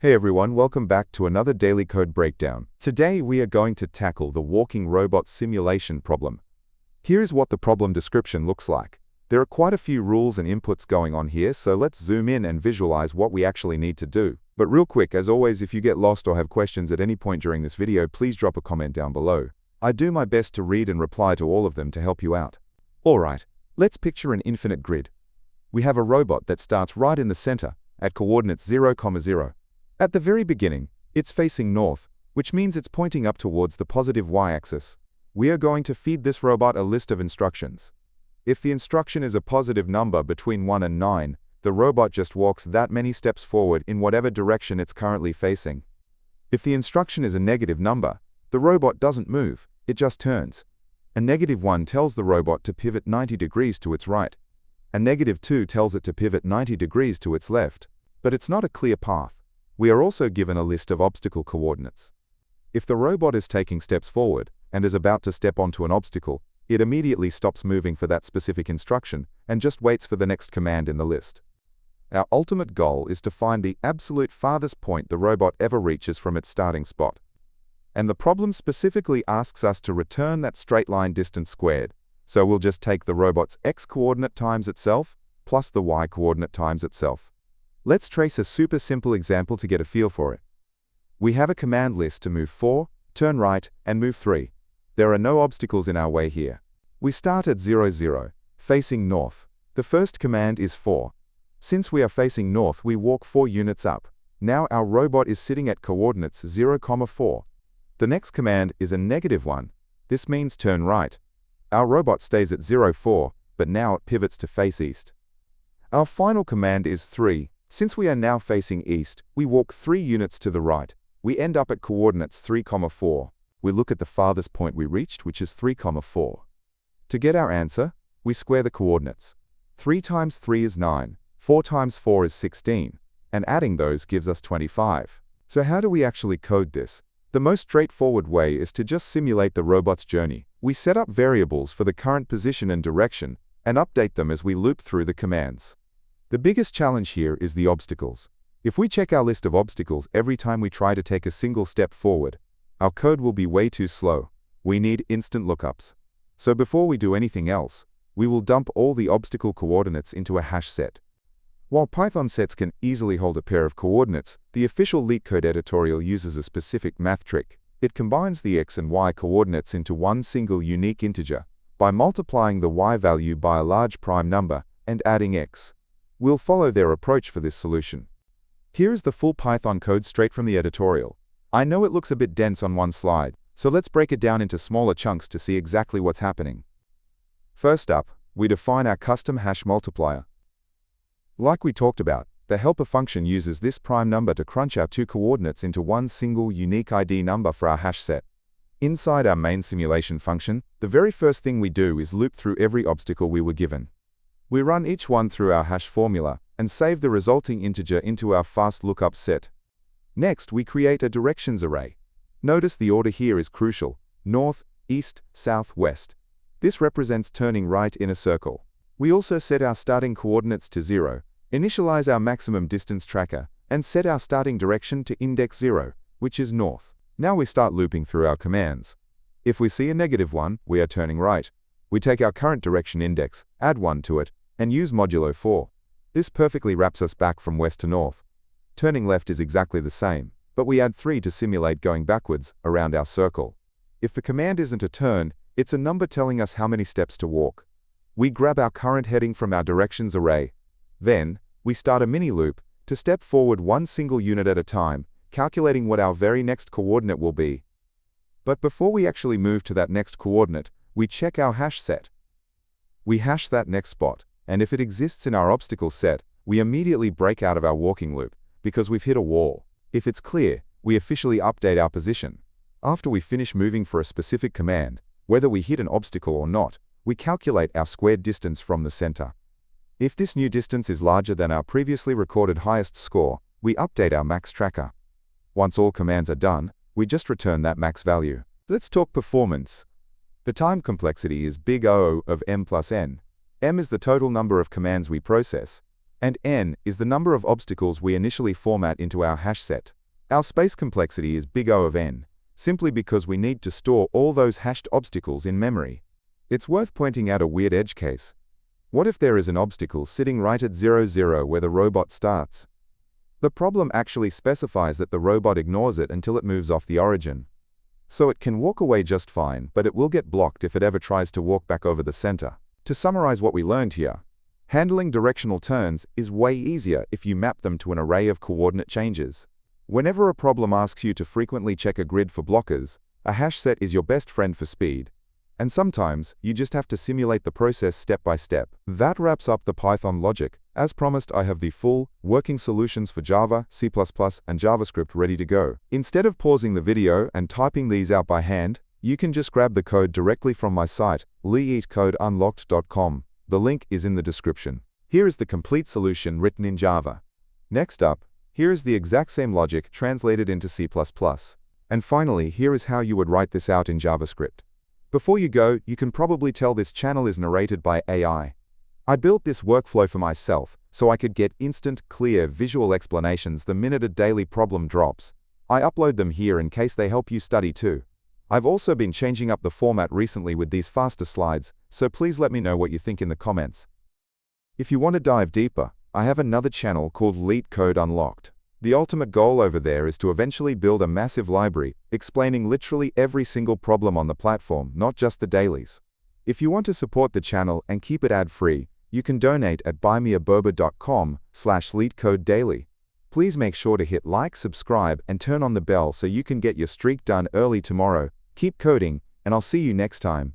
Hey everyone, welcome back to another daily code breakdown. Today we are going to tackle the walking robot simulation problem. Here's what the problem description looks like. There are quite a few rules and inputs going on here, so let's zoom in and visualize what we actually need to do. But real quick, as always, if you get lost or have questions at any point during this video, please drop a comment down below. I do my best to read and reply to all of them to help you out. Alright, let's picture an infinite grid. We have a robot that starts right in the center, at coordinates 0, 0. At the very beginning, it's facing north, which means it's pointing up towards the positive y-axis. We are going to feed this robot a list of instructions. If the instruction is a positive number between 1 and 9, the robot just walks that many steps forward in whatever direction it's currently facing. If the instruction is a negative number, the robot doesn't move, it just turns. A -1 tells the robot to pivot 90 degrees to its right. A -2 tells it to pivot 90 degrees to its left. But it's not a clear path. We are also given a list of obstacle coordinates. If the robot is taking steps forward and is about to step onto an obstacle, it immediately stops moving for that specific instruction and just waits for the next command in the list. Our ultimate goal is to find the absolute farthest point the robot ever reaches from its starting spot. And the problem specifically asks us to return that straight line distance squared, so we'll just take the robot's x-coordinate times itself plus the y-coordinate times itself. Let's trace a super simple example to get a feel for it. We have a command list to move 4, turn right, and move 3. There are no obstacles in our way here. We start at 0, 0, facing north. The first command is 4. Since we are facing north, we walk 4 units up. Now our robot is sitting at coordinates 0, 4. The next command is a -1. This means turn right. Our robot stays at 0, 4, but now it pivots to face east. Our final command is 3. Since we are now facing east, we walk 3 units to the right. We end up at coordinates 3, 4. We look at the farthest point we reached, which is 3, 4. To get our answer, we square the coordinates. 3 times 3 is 9, 4 times 4 is 16, and adding those gives us 25. So how do we actually code this? The most straightforward way is to just simulate the robot's journey. We set up variables for the current position and direction, and update them as we loop through the commands. The biggest challenge here is the obstacles. If we check our list of obstacles every time we try to take a single step forward, our code will be way too slow. We need instant lookups. So before we do anything else, we will dump all the obstacle coordinates into a hash set. While Python sets can easily hold a pair of coordinates, the official LeetCode editorial uses a specific math trick. It combines the x and y coordinates into one single unique integer by multiplying the y value by a large prime number and adding x. We'll follow their approach for this solution. Here is the full Python code straight from the editorial. I know it looks a bit dense on one slide, so let's break it down into smaller chunks to see exactly what's happening. First up, we define our custom hash multiplier. Like we talked about, the helper function uses this prime number to crunch our 2 coordinates into one single unique ID number for our hash set. Inside our main simulation function, the very first thing we do is loop through every obstacle we were given. We run each one through our hash formula and save the resulting integer into our fast lookup set. Next, we create a directions array. Notice the order here is crucial: north, east, south, west. This represents turning right in a circle. We also set our starting coordinates to 0, initialize our maximum distance tracker, and set our starting direction to index 0, which is north. Now we start looping through our commands. If we see a -1, we are turning right. We take our current direction index, add 1 to it, and use modulo 4. This perfectly wraps us back from west to north. Turning left is exactly the same, but we add 3 to simulate going backwards around our circle. If the command isn't a turn, it's a number telling us how many steps to walk. We grab our current heading from our directions array. Then, we start a mini loop to step forward one single unit at a time, calculating what our very next coordinate will be. But before we actually move to that next coordinate, we check our hash set. We hash that next spot, and if it exists in our obstacle set, we immediately break out of our walking loop, because we've hit a wall. If it's clear, we officially update our position. After we finish moving for a specific command, whether we hit an obstacle or not, we calculate our squared distance from the center. If this new distance is larger than our previously recorded highest score, we update our max tracker. Once all commands are done, we just return that max value. Let's talk performance. The time complexity is big O of m plus n. M is the total number of commands we process, And n is the number of obstacles we initially format into our hash set. Our space complexity is big O of n, simply because we need to store all those hashed obstacles in memory. It's worth pointing out a weird edge case. What if there is an obstacle sitting right at 0, 0 where the robot starts? The problem actually specifies that the robot ignores it until it moves off the origin. So it can walk away just fine, but it will get blocked if it ever tries to walk back over the center. To summarize what we learned here, handling directional turns is way easier if you map them to an array of coordinate changes. Whenever a problem asks you to frequently check a grid for blockers, a hash set is your best friend for speed. And sometimes, you just have to simulate the process step by step. That wraps up the Python logic. As promised, I have the full, working solutions for Java, C++, and JavaScript ready to go. Instead of pausing the video and typing these out by hand, you can just grab the code directly from my site, LeetCodeUnlocked.com. The link is in the description. Here is the complete solution written in Java. Next up, here is the exact same logic translated into C++. And finally, here is how you would write this out in JavaScript. Before you go, you can probably tell this channel is narrated by AI. I built this workflow for myself, so I could get instant, clear, visual explanations the minute a daily problem drops. I upload them here in case they help you study too. I've also been changing up the format recently with these faster slides, so please let me know what you think in the comments. If you want to dive deeper, I have another channel called LeetCode Unlocked. The ultimate goal over there is to eventually build a massive library, explaining literally every single problem on the platform, not just the dailies. If you want to support the channel and keep it ad-free, you can donate at buymeaboba.com/LeetCodeDaily. Please make sure to hit like, subscribe, and turn on the bell so you can get your streak done early tomorrow. Keep coding, and I'll see you next time.